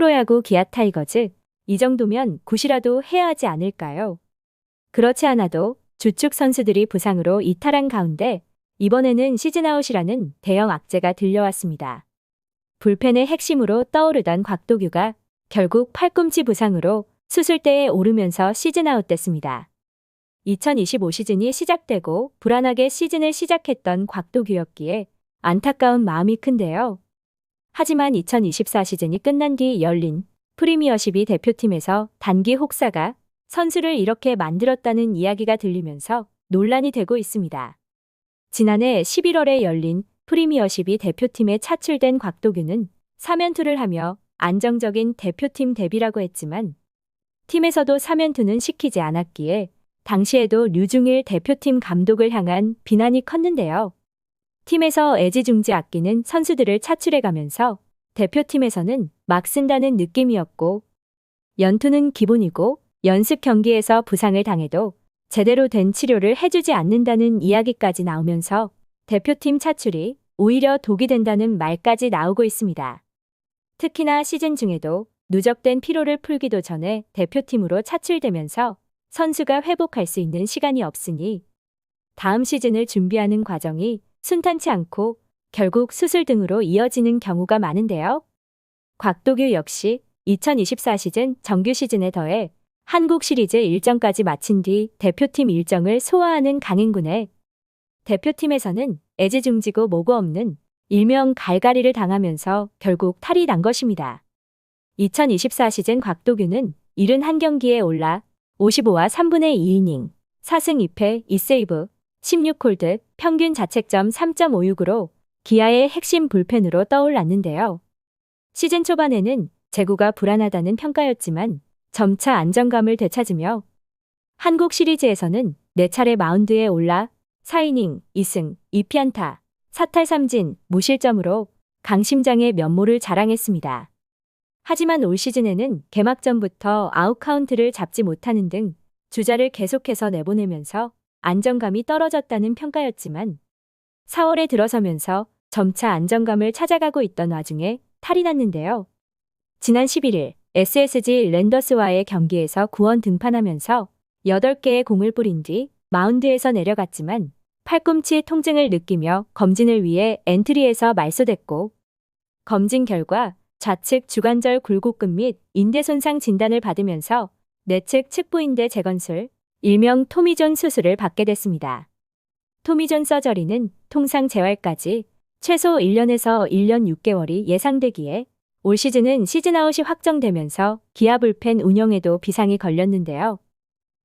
프로야구 기아 타이거즈, 이 정도면 굿이라도 해야 하지 않을까요? 그렇지 않아도 주축 선수들이 부상으로 이탈한 가운데 이번에는 시즌아웃이라는 대형 악재가 들려왔습니다. 불펜의 핵심으로 떠오르던 곽도규가 결국 팔꿈치 부상으로 수술대에 오르면서 시즌아웃 됐습니다. 2025 시즌이 시작되고 불안하게 시즌을 시작했던 곽도규였기에 안타까운 마음이 큰데요. 하지만 2024 시즌이 끝난 뒤 열린 프리미어십이 대표팀에서 단기 혹사가 선수를 이렇게 만들었다는 이야기가 들리면서 논란이 되고 있습니다. 지난해 11월에 열린 프리미어십이 대표팀에 차출된 곽도규는 3연투를 하며 안정적인 대표팀 데뷔라고 했지만 팀에서도 3연투는 시키지 않았기에 당시에도 류중일 대표팀 감독을 향한 비난이 컸는데요. 팀에서 애지중지 아끼는 선수들을 차출해가면서 대표팀에서는 막 쓴다는 느낌이었고 연투는 기본이고 연습 경기에서 부상을 당해도 제대로 된 치료를 해주지 않는다는 이야기까지 나오면서 대표팀 차출이 오히려 독이 된다는 말까지 나오고 있습니다. 특히나 시즌 중에도 누적된 피로를 풀기도 전에 대표팀으로 차출되면서 선수가 회복할 수 있는 시간이 없으니 다음 시즌을 준비하는 과정이 순탄치 않고 결국 수술 등으로 이어지는 경우가 많은데요. 곽도규 역시 2024 시즌 정규 시즌에 더해 한국 시리즈 일정까지 마친 뒤 대표팀 일정을 소화하는 강행군에 대표팀에서는 애지중지고 뭐고 없는 일명 갈갈이를 당하면서 결국 탈이 난 것입니다. 2024 시즌 곽도규는 71경기에 올라 55와 3분의 2이닝, 4승 2패 2세이브, 16홀드, 평균 자책점 3.56으로 기아의 핵심 불펜으로 떠올랐는데요. 시즌 초반에는 제구가 불안하다는 평가였지만 점차 안정감을 되찾으며 한국 시리즈에서는 4차례 마운드에 올라 4이닝, 2승, 2피안타, 4탈 3진, 무실점으로 강심장의 면모를 자랑했습니다. 하지만 올 시즌에는 개막전부터 아웃카운트를 잡지 못하는 등 주자를 계속해서 내보내면서 안정감이 떨어졌다는 평가였지만 4월에 들어서면서 점차 안정감을 찾아가고 있던 와중에 탈이 났는데요. 지난 11일 SSG 랜더스와의 경기에서 구원 등판하면서 8개의 공을 뿌린 뒤 마운드에서 내려갔지만 팔꿈치 통증을 느끼며 검진을 위해 엔트리에서 말소됐고 검진 결과 좌측 주관절 굴곡근 및 인대 손상 진단을 받으면서 내측 측부인대 재건술, 일명 토미존 수술을 받게 됐습니다. 토미존 서저리는 통상 재활까지 최소 1년에서 1년 6개월이 예상되기에 올 시즌은 시즌아웃이 확정되면서 기아 불펜 운영에도 비상이 걸렸는데요.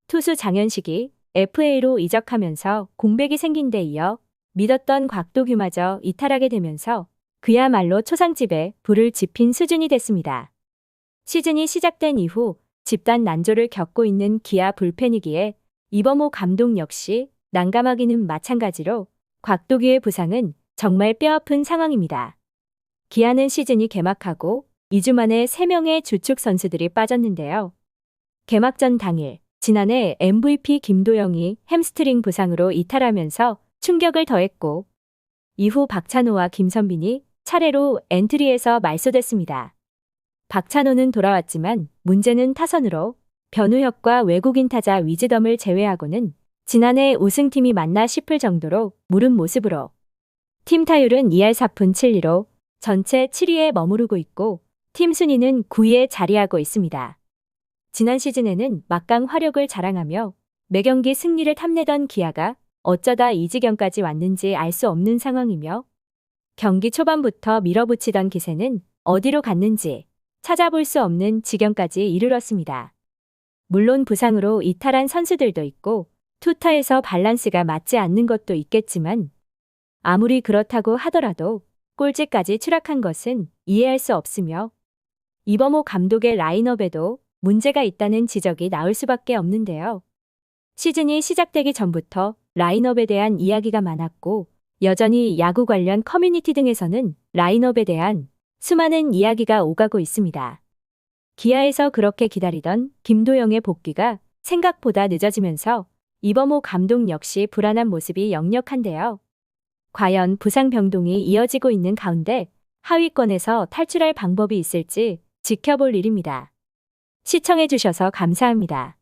투수 장현식이 FA로 이적하면서 공백이 생긴 데 이어 믿었던 곽도규마저 이탈하게 되면서 그야말로 초상집에 불을 지핀 수준이 됐습니다. 시즌이 시작된 이후 집단 난조를 겪고 있는 기아 불펜이기에 이범호 감독 역시 난감하기는 마찬가지로 곽도규의 부상은 정말 뼈아픈 상황입니다. 기아는 시즌이 개막하고 2주 만에 3명의 주축 선수들이 빠졌는데요. 개막전 당일 지난해 MVP 김도영이 햄스트링 부상으로 이탈하면서 충격을 더했고 이후 박찬호와 김선빈이 차례로 엔트리에서 말소됐습니다. 박찬호는 돌아왔지만 문제는 타선으로 변우혁과 외국인 타자 위즈덤을 제외하고는 지난해 우승팀이 맞나 싶을 정도로 무른 모습으로 팀 타율은 2할 4푼 7리로 전체 7위에 머무르고 있고 팀 순위는 9위에 자리하고 있습니다. 지난 시즌에는 막강 화력을 자랑하며 매경기 승리를 탐내던 기아가 어쩌다 이 지경까지 왔는지 알 수 없는 상황이며 경기 초반부터 밀어붙이던 기세는 어디로 갔는지 찾아볼 수 없는 지경까지 이르렀습니다. 물론 부상으로 이탈한 선수들도 있고 투타에서 밸런스가 맞지 않는 것도 있겠지만 아무리 그렇다고 하더라도 꼴찌까지 추락한 것은 이해할 수 없으며 이범호 감독의 라인업에도 문제가 있다는 지적이 나올 수밖에 없는데요. 시즌이 시작되기 전부터 라인업에 대한 이야기가 많았고 여전히 야구 관련 커뮤니티 등에서는 라인업에 대한 수많은 이야기가 오가고 있습니다. 기아에서 그렇게 기다리던 김도영의 복귀가 생각보다 늦어지면서 이범호 감독 역시 불안한 모습이 역력한데요. 과연 부상 병동이 이어지고 있는 가운데 하위권에서 탈출할 방법이 있을지 지켜볼 일입니다. 시청해주셔서 감사합니다.